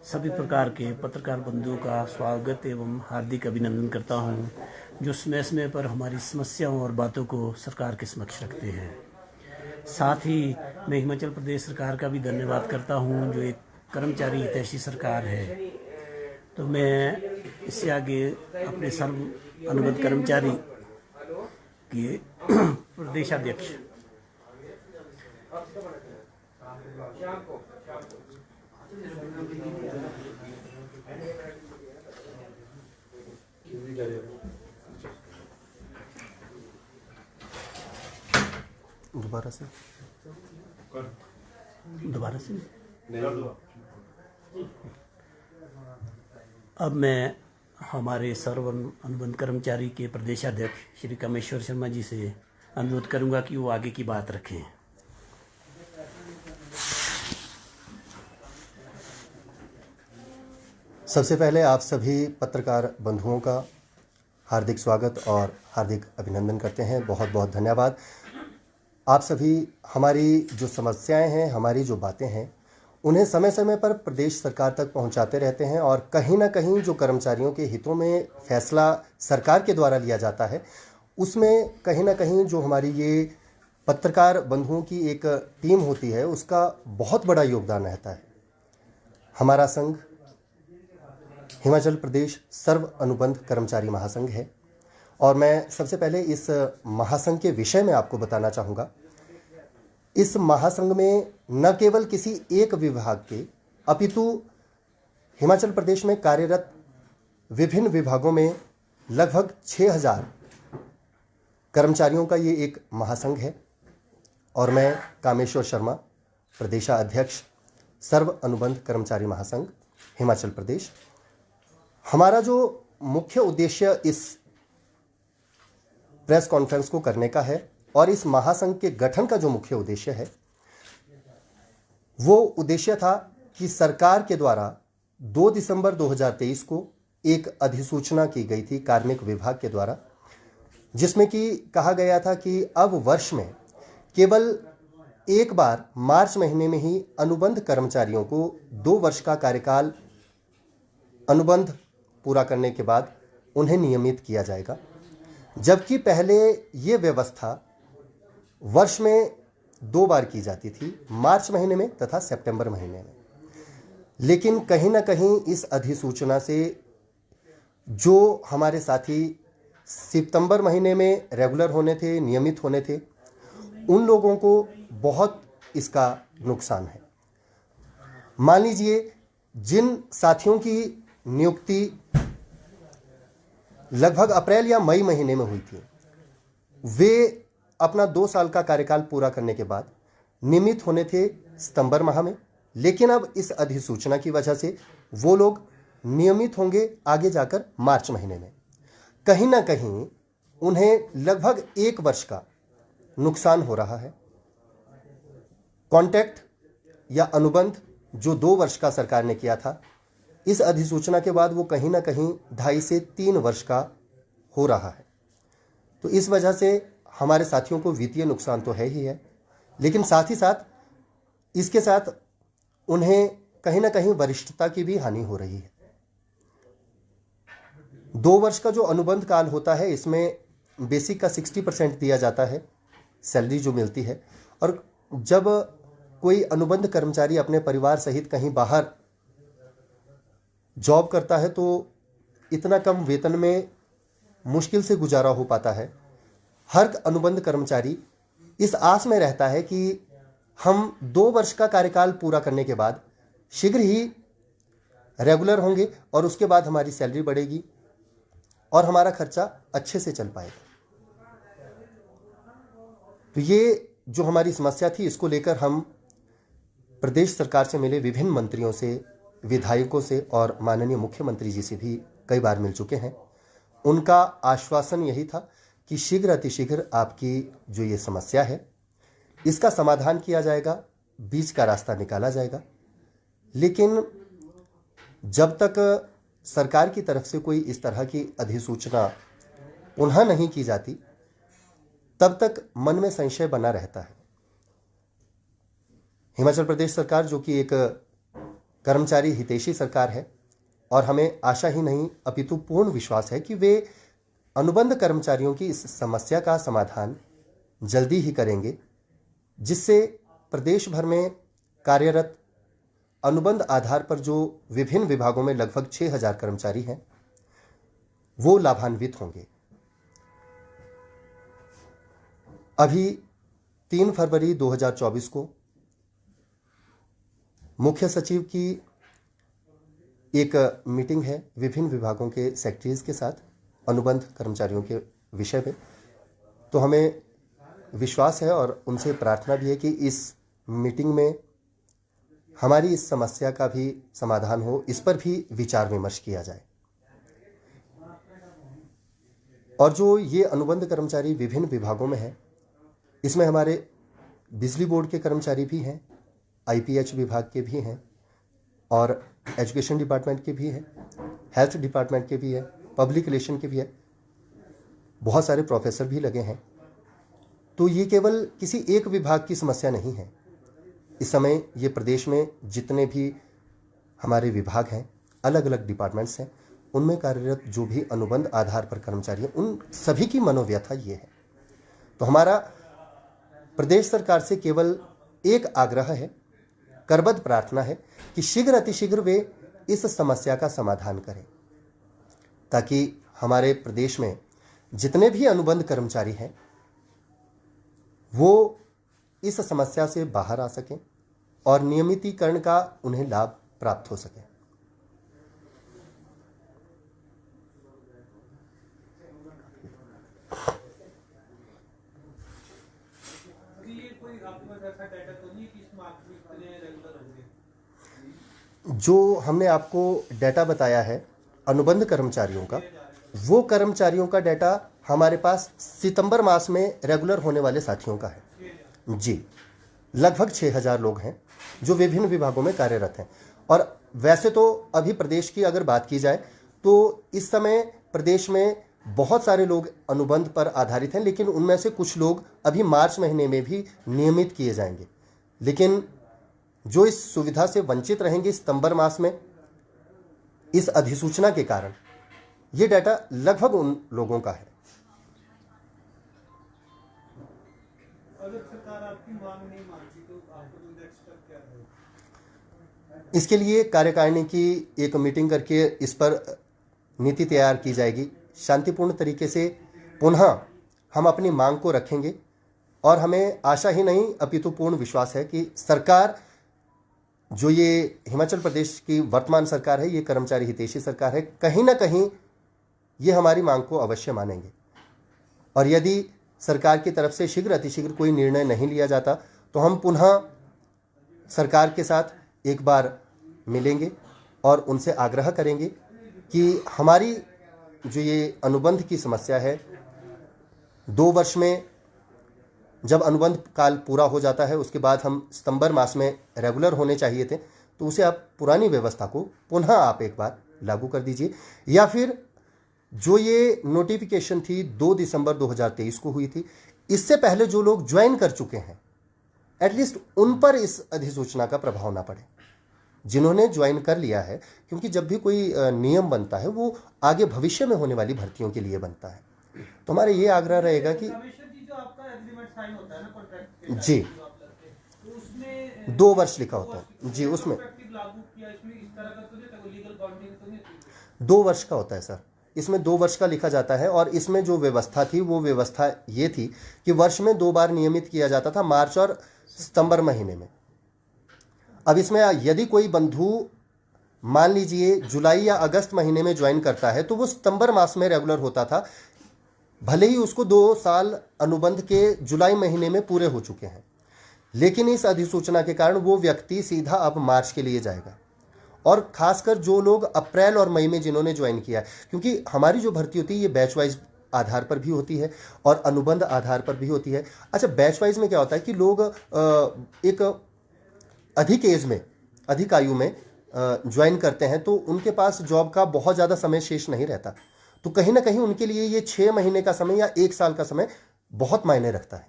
सभी प्रकार के पत्रकार बंधुओं का स्वागत एवं हार्दिक अभिनंदन करता हूं, जो समय समय पर हमारी समस्याओं और बातों को सरकार के समक्ष रखते हैं। साथ ही मैं हिमाचल प्रदेश सरकार का भी धन्यवाद करता हूं, जो एक कर्मचारी हितैषी सरकार है। तो मैं इससे आगे अपने सर्व अनुबंध कर्मचारी के प्रदेशाध्यक्ष दोबारा से अब मैं हमारे सर्व अनुबंध कर्मचारी के प्रदेशाध्यक्ष श्री कामेश्वर शर्मा जी से अनुरोध करूंगा कि वो आगे की बात रखें। सबसे पहले आप सभी पत्रकार बंधुओं का हार्दिक स्वागत और हार्दिक अभिनंदन करते हैं। बहुत बहुत धन्यवाद। आप सभी हमारी जो समस्याएं हैं, हमारी जो बातें हैं, उन्हें समय समय पर प्रदेश सरकार तक पहुंचाते रहते हैं और कहीं ना कहीं जो कर्मचारियों के हितों में फैसला सरकार के द्वारा लिया जाता है, उसमें कहीं ना कहीं जो हमारी ये पत्रकार बंधुओं की एक टीम होती है, उसका बहुत बड़ा योगदान रहता है। हमारा संघ हिमाचल प्रदेश सर्व अनुबंध कर्मचारी महासंघ है और मैं सबसे पहले इस महासंघ के विषय में आपको बताना चाहूँगा। इस महासंघ में न केवल किसी एक विभाग के, अपितु हिमाचल प्रदेश में कार्यरत विभिन्न विभागों में लगभग 6000 कर्मचारियों का ये एक महासंघ है और मैं कामेश्वर शर्मा, प्रदेशाध्यक्ष सर्व अनुबंध कर्मचारी महासंघ हिमाचल प्रदेश। हमारा जो मुख्य उद्देश्य इस प्रेस कॉन्फ्रेंस को करने का है और इस महासंघ के गठन का जो मुख्य उद्देश्य है, वो उद्देश्य था कि सरकार के द्वारा 2 दिसंबर 2023 को एक अधिसूचना की गई थी कार्मिक विभाग के द्वारा, जिसमें कि कहा गया था कि अब वर्ष में केवल एक बार मार्च महीने में ही अनुबंध कर्मचारियों को 2 वर्ष का कार्यकाल अनुबंध पूरा करने के बाद उन्हें नियमित किया जाएगा, जबकि पहले ये व्यवस्था वर्ष में 2 बार की जाती थी, मार्च महीने में तथा सितंबर महीने में। लेकिन कहीं ना कहीं इस अधिसूचना से जो हमारे साथी सितंबर महीने में रेगुलर होने थे, नियमित होने थे, उन लोगों को बहुत इसका नुकसान है। मान लीजिए जिन साथियों की नियुक्ति लगभग अप्रैल या मई महीने में हुई थी, वे अपना 2 साल का कार्यकाल पूरा करने के बाद नियमित होने थे सितंबर माह में, लेकिन अब इस अधिसूचना की वजह से वो लोग नियमित होंगे आगे जाकर मार्च महीने में। कहीं ना कहीं उन्हें लगभग 1 वर्ष का नुकसान हो रहा है। कॉन्ट्रैक्ट या अनुबंध जो 2 वर्ष का सरकार ने किया था, इस अधिसूचना के बाद वो कहीं ना कहीं 2.5 से 3 वर्ष का हो रहा है। तो इस वजह से हमारे साथियों को वित्तीय नुकसान तो है ही है, लेकिन साथ ही साथ इसके साथ उन्हें कहीं ना कहीं वरिष्ठता की भी हानि हो रही है। 2 वर्ष का जो अनुबंध काल होता है, इसमें बेसिक का 60% दिया जाता है, सैलरी जो मिलती है, और जब कोई अनुबंध कर्मचारी अपने परिवार सहित कहीं बाहर जॉब करता है तो इतना कम वेतन में मुश्किल से गुजारा हो पाता है। हर अनुबंध कर्मचारी इस आस में रहता है कि हम 2 वर्ष का कार्यकाल पूरा करने के बाद शीघ्र ही रेगुलर होंगे और उसके बाद हमारी सैलरी बढ़ेगी और हमारा खर्चा अच्छे से चल पाएगा। तो ये जो हमारी समस्या थी, इसको लेकर हम प्रदेश सरकार से मिले, विभिन्न मंत्रियों से, विधायकों से और माननीय मुख्यमंत्री जी से भी कई बार मिल चुके हैं। उनका आश्वासन यही था कि शीघ्र अतिशीघ्र आपकी जो ये समस्या है, इसका समाधान किया जाएगा, बीच का रास्ता निकाला जाएगा। लेकिन जब तक सरकार की तरफ से कोई इस तरह की अधिसूचना पुनः नहीं की जाती, तब तक मन में संशय बना रहता है। हिमाचल प्रदेश सरकार, जो कि एक कर्मचारी हितैषी सरकार है और हमें आशा ही नहीं अपितु पूर्ण विश्वास है कि वे अनुबंध कर्मचारियों की इस समस्या का समाधान जल्दी ही करेंगे, जिससे प्रदेश भर में कार्यरत अनुबंध आधार पर जो विभिन्न विभागों में लगभग 6000 कर्मचारी हैं वो लाभान्वित होंगे। अभी 3 फरवरी 2024 को मुख्य सचिव की एक मीटिंग है विभिन्न विभागों के सेक्रेटरीज के साथ अनुबंध कर्मचारियों के विषय में। तो हमें विश्वास है और उनसे प्रार्थना भी है कि इस मीटिंग में हमारी इस समस्या का भी समाधान हो, इस पर भी विचार विमर्श किया जाए। और जो ये अनुबंध कर्मचारी विभिन्न विभागों में हैं, इसमें हमारे बिजली बोर्ड के कर्मचारी भी हैं, आईपीएच विभाग के भी हैं और एजुकेशन डिपार्टमेंट के भी हैं, हेल्थ डिपार्टमेंट के भी हैं, पब्लिक रिलेशन के भी है, बहुत सारे प्रोफेसर भी लगे हैं। तो ये केवल किसी एक विभाग की समस्या नहीं है। इस समय ये प्रदेश में जितने भी हमारे विभाग हैं, अलग अलग डिपार्टमेंट्स हैं, उनमें कार्यरत जो भी अनुबंध आधार पर कर्मचारी हैं, उन सभी की मनोव्यथा ये है। तो हमारा प्रदेश सरकार से केवल एक आग्रह है, करबद्ध प्रार्थना है कि शीघ्र अतिशीघ्र वे इस समस्या का समाधान करें, ताकि हमारे प्रदेश में जितने भी अनुबंध कर्मचारी हैं वो इस समस्या से बाहर आ सकें और नियमितीकरण का उन्हें लाभ प्राप्त हो सके। जो हमने आपको डाटा बताया है अनुबंध कर्मचारियों का, वो कर्मचारियों का डाटा हमारे पास सितंबर मास में रेगुलर होने वाले साथियों का है जी। लगभग 6000 लोग हैं जो विभिन्न विभागों में कार्यरत हैं। और वैसे तो अभी प्रदेश की अगर बात की जाए तो इस समय प्रदेश में बहुत सारे लोग अनुबंध पर आधारित हैं, लेकिन उनमें से कुछ लोग अभी मार्च महीने में भी नियमित किए जाएंगे। लेकिन जो इस सुविधा से वंचित रहेंगे सितंबर मास में, इस अधिसूचना के कारण ये डाटा लगभग उन लोगों का है। अगर सरकार आपकी मांग नहीं मानती तो आपको नेक्स्ट स्टेप क्या है? इसके लिए कार्यकारिणी की एक मीटिंग करके इस पर नीति तैयार की जाएगी। शांतिपूर्ण तरीके से पुनः हम अपनी मांग को रखेंगे और हमें आशा ही नहीं अपितु पूर्ण विश्वास है कि सरकार, जो ये हिमाचल प्रदेश की वर्तमान सरकार है, ये कर्मचारी हितैषी सरकार है, कहीं ना कहीं ये हमारी मांग को अवश्य मानेंगे। और यदि सरकार की तरफ से शीघ्र अतिशीघ्र कोई निर्णय नहीं लिया जाता तो हम पुनः सरकार के साथ एक बार मिलेंगे और उनसे आग्रह करेंगे कि हमारी जो ये अनुबंध की समस्या है, 2 वर्ष में जब अनुबंध काल पूरा हो जाता है उसके बाद हम सितंबर मास में रेगुलर होने चाहिए थे, तो उसे आप पुरानी व्यवस्था को पुनः आप एक बार लागू कर दीजिए। या फिर जो ये नोटिफिकेशन थी 2 दिसंबर 2023 को हुई थी, इससे पहले जो लोग ज्वाइन कर चुके हैं एटलीस्ट उन पर इस अधिसूचना का प्रभाव ना पड़े। जिन्होंने ज्वाइन कर लिया है, क्योंकि जब भी कोई नियम बनता है वो आगे भविष्य में होने वाली भर्तियों के लिए बनता है। तो हमारे ये आग्रह रहेगा कि जो आपका एग्रीमेंट साइन होता है ना कॉन्ट्रैक्ट जी, तो उसमें 2 वर्ष लिखा होता है जी, उसमें लागू किया, इसमें इस तरह का तो नहीं, लीगल बाउंडिंग तो नहीं थी। 2 वर्ष का होता है सर, इसमें 2 वर्ष का लिखा जाता है। और इसमें जो व्यवस्था थी वो व्यवस्था ये थी कि वर्ष में 2 बार नियमित किया जाता था, मार्च और सितंबर महीने में। अब इसमें यदि कोई बंधु मान लीजिए जुलाई या अगस्त महीने में ज्वाइन करता है तो वो सितंबर मास में रेगुलर होता था, भले ही उसको 2 साल अनुबंध के जुलाई महीने में पूरे हो चुके हैं। लेकिन इस अधिसूचना के कारण वो व्यक्ति सीधा अब मार्च के लिए जाएगा। और खासकर जो लोग अप्रैल और मई में जिन्होंने ज्वाइन किया है, क्योंकि हमारी जो भर्ती होती है ये बैच वाइज आधार पर भी होती है और अनुबंध आधार पर भी होती है। अच्छा, बैच वाइज में क्या होता है कि लोग एक अधिक एज में, अधिक आयु में ज्वाइन करते हैं, तो उनके पास जॉब का बहुत ज़्यादा समय शेष नहीं रहता। तो कहीं ना कहीं उनके लिए ये 6 महीने का समय या 1 साल का समय बहुत मायने रखता है।